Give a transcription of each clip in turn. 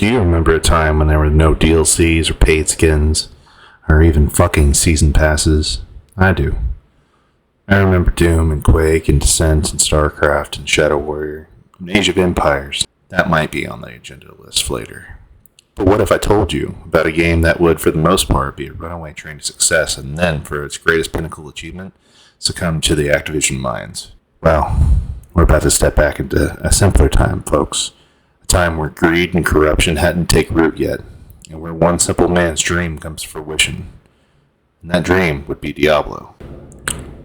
Do you remember a time when there were no DLCs or paid skins, or even fucking season passes? I do. I remember Doom and Quake and Descent and StarCraft and Shadow Warrior and Age of Empires. That might be on the agenda list later. But what if I told you about a game that would, for the most part, be a runaway train to success and then, for its greatest pinnacle achievement, succumb to the Activision mines? Well, we're about to step back into a simpler time, folks. A time where greed and corruption hadn't taken root yet, and where one simple man's dream comes to fruition. And that dream would be Diablo.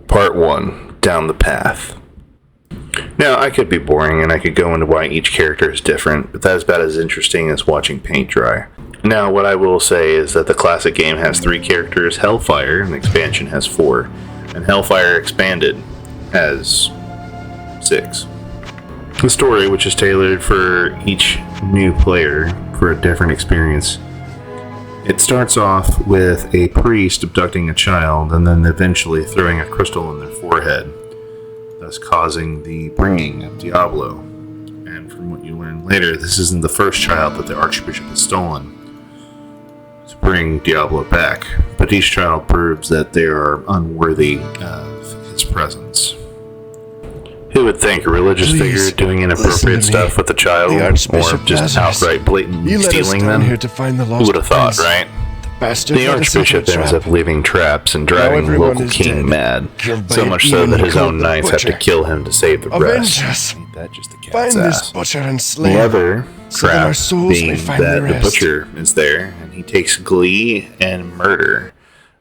Part 1, Down the Path. Now, I could be boring, and I could go into why each character is different, but that is about as interesting as watching paint dry. Now, what I will say is that the classic game has 3 characters, Hellfire, and the expansion has 4, and Hellfire Expanded has 6. The story, which is tailored for each new player for a different experience. It starts off with a priest abducting a child and then eventually throwing a crystal in their forehead, thus causing the bringing of Diablo. And from what you learn later, this isn't the first child that the Archbishop has stolen to bring Diablo back, but each child proves that they are unworthy of his presence. Who would think a religious figure doing inappropriate stuff with a child, or just outright blatantly stealing them? Who would have thought, right? The Archbishop ends up leaving traps and driving the local king mad, so much so that his own knights have to kill him to save the rest. Ain't that just the cat's ass? The other trap being that the butcher is there, and he takes glee and murder.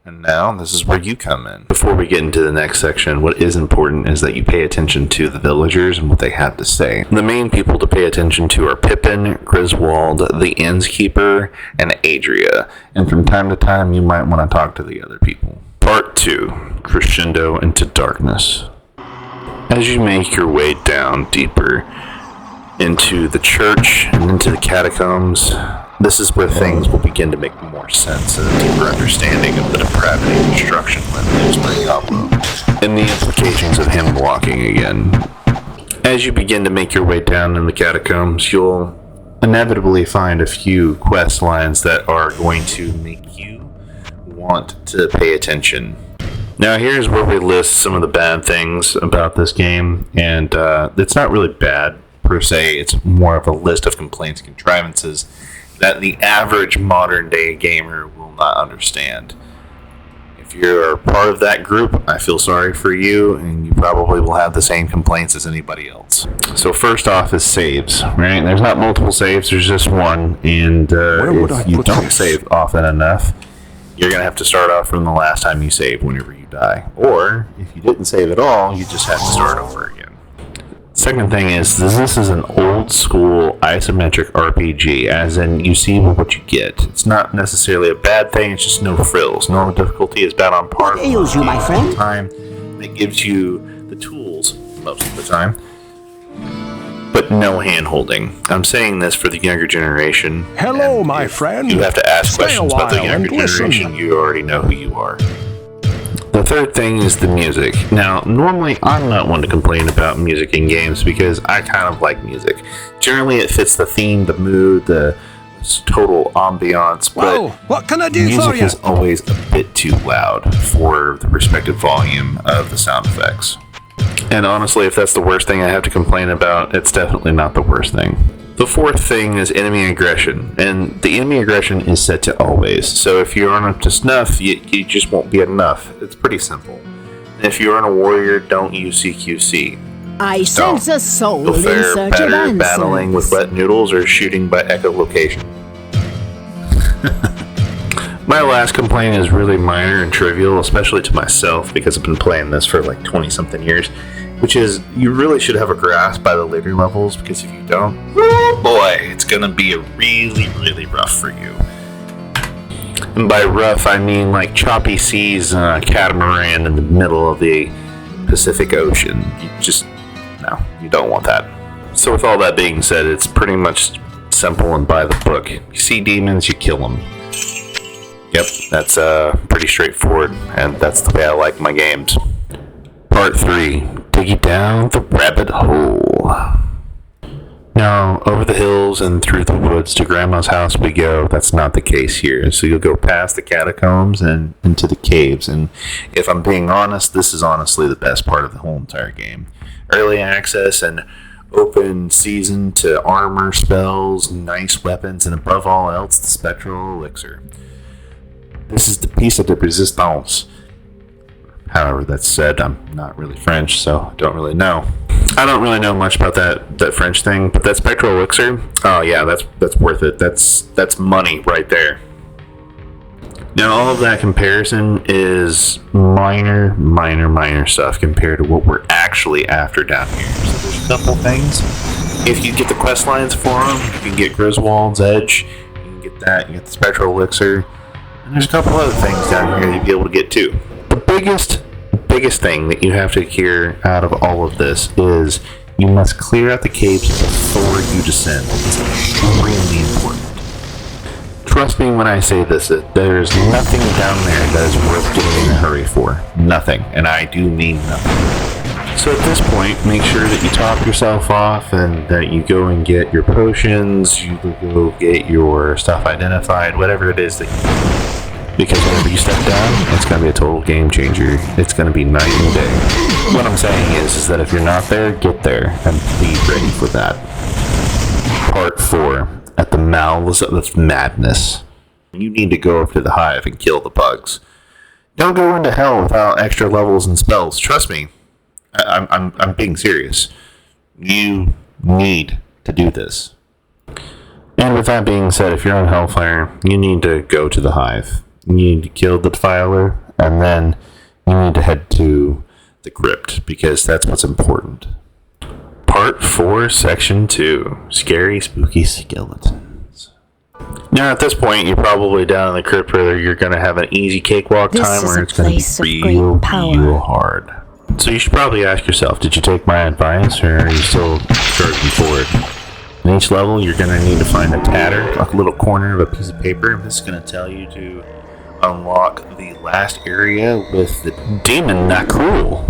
And now, this is where you come in. Before we get into the next section, what is important is that you pay attention to the villagers and what they have to say. The main people to pay attention to are Pippin, Griswold, the Innkeeper, and Adria. And from time to time, you might want to talk to the other people. Part 2, Crescendo into Darkness. As you make your way down deeper into the church and into the catacombs, this is where things will begin to make more sense and a deeper understanding of the depravity and destruction let loose by Diablo, and the implications of him walking again. As you begin to make your way down in the catacombs, you'll inevitably find a few quest lines that are going to make you want to pay attention. Now here's where we list some of the bad things about this game, and it's not really bad per se, it's more of a list of complaints and contrivances that the average modern day gamer will not understand. If you're part of that group, I feel sorry for you, and you probably will have the same complaints as anybody else. So first off is saves, right? There's not multiple saves, there's just one, and if you don't save often enough, you're going to have to start off from the last time you saved whenever you die. Or, if you didn't save at all, you just have to start over again. Second thing is, this is an old school isometric RPG, as in you see what you get. It's not necessarily a bad thing, it's just no frills. Normal difficulty is bad on par. What ails you, my friend? Time. It gives you the tools most of the time, but no hand-holding. I'm saying this for the younger generation. Hello, my friend. You have to ask questions about the younger generation. You already know who you are. The third thing is the music. Now, normally I'm not one to complain about music in games because I kind of like music. Generally, it fits the theme, the mood, the total ambiance, but what can I do music for you? is always a bit too loud for the respective volume of the sound effects. And honestly, if that's the worst thing I have to complain about, it's definitely not the worst thing. The fourth thing is enemy aggression, and the enemy aggression is set to always. So if you aren't up to snuff, you just won't be enough. It's pretty simple. And if you aren't a warrior, don't use CQC. I sense a soul You'll in fare search better of answers. battling with wet noodles or shooting by echolocation. My last complaint is really minor and trivial, especially to myself, because I've been playing this for like 20-something years, which is you really should have a grasp by the later levels, because if you don't, oh boy, it's going to be a really, really rough for you. And by rough, I mean like choppy seas and a catamaran in the middle of the Pacific Ocean. No, you don't want that. So with all that being said, it's pretty much simple and by the book. You see demons, you kill them. Yep, that's pretty straightforward, and that's the way I like my games. Part 3, digging down the rabbit hole. Now, over the hills and through the woods to Grandma's house we go. That's not the case here. So you'll go past the catacombs and into the caves. And if I'm being honest, this is honestly the best part of the whole entire game. Early access and open season to armor, spells, nice weapons, and above all else, the spectral elixir. This is the piece of the resistance. However that's said, I'm not really French, so I don't really know. I don't really know much about that French thing, but that spectral elixir, oh yeah, that's worth it. That's money right there. Now, all of that comparison is minor stuff compared to what we're actually after down here. So there's a couple things. If you get the quest lines for them, you can get Griswold's Edge, you can get that, you get the spectral elixir, and there's a couple other things down here you'll be able to get too. The biggest thing that you have to hear out of all of this is you must clear out the caves before you descend. It's extremely important. Trust me when I say this, there's nothing down there that is worth getting in a hurry for. Nothing. And I do mean nothing. So at this point, make sure that you top yourself off and that you go and get your potions, you go get your stuff identified, whatever it is that you do. Because whenever you step down, it's going to be a total game changer. It's going to be night and day. What I'm saying is that if you're not there, get there and be ready for that. Part 4. At the mouths of madness. You need to go over to the hive and kill the bugs. Don't go into hell without extra levels and spells. Trust me. I'm being serious. You need to do this. And with that being said, if you're on Hellfire, you need to go to the hive. You need to kill the defiler, and then you need to head to the crypt, because that's what's important. Part 4, Section 2. Scary, spooky skeletons. Now, at this point, you're probably down in the crypt where you're going to have an easy cakewalk time where it's going to be real hard. So you should probably ask yourself, did you take my advice, or are you still searching for it? In each level, you're going to need to find a tatter, a little corner of a piece of paper. This is going to tell you to unlock the last area with the demon not cruel.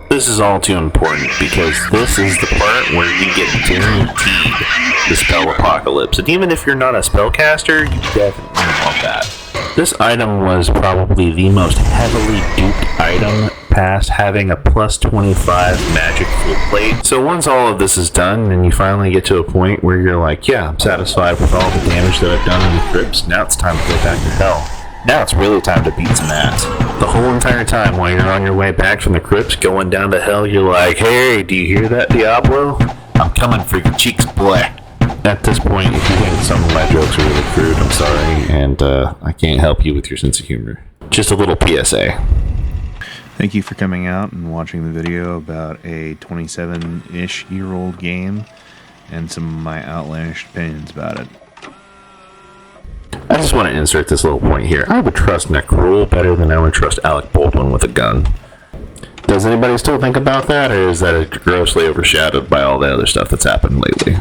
This is all too important because this is the part where you get guaranteed the spell apocalypse. And even if you're not a spellcaster, you definitely want that. This item was probably the most heavily duped item past having a plus 25 magic full plate. So once all of this is done and you finally get to a point where you're like, yeah, I'm satisfied with all the damage that I've done in the crypts, now it's time to go back to hell. Now it's really time to beat some ass. The whole entire time while you're on your way back from the crypts going down to hell, you're like, hey, do you hear that, Diablo? I'm coming for your cheeks, boy. At this point, if you think some of my jokes are really crude, I'm sorry, and I can't help you with your sense of humor. Just a little PSA. Thank you for coming out and watching the video about a 27-ish year old game and some of my outlandish opinions about it. I just want to insert this little point here. I would trust Necrule better than I would trust Alec Baldwin with a gun. Does anybody still think about that, or is that grossly overshadowed by all the other stuff that's happened lately?